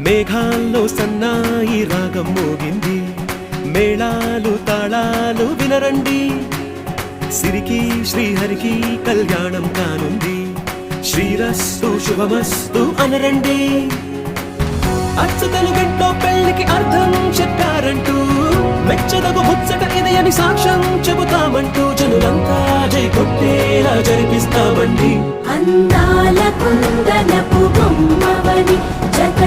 మేఘాల్లో సన్నాయి రాగం మోగింది, మేళాలు తాళాలు వినరండి. సిరికి శ్రీహరికి కళ్యాణం కానుంది, శ్రీరస్తు శుభమస్తు అనరండి. అచ్చతలు గంటో పెళ్లికి అర్థం చెప్పారంటూ, మెచ్చదగు ముచ్చట ఇది అని సాక్ష్యం చెబుతామంటూ, జనులంతా జై కొట్టేలా జరిపిస్తామండి. అందాల కుందనపు బొమ్మవని జత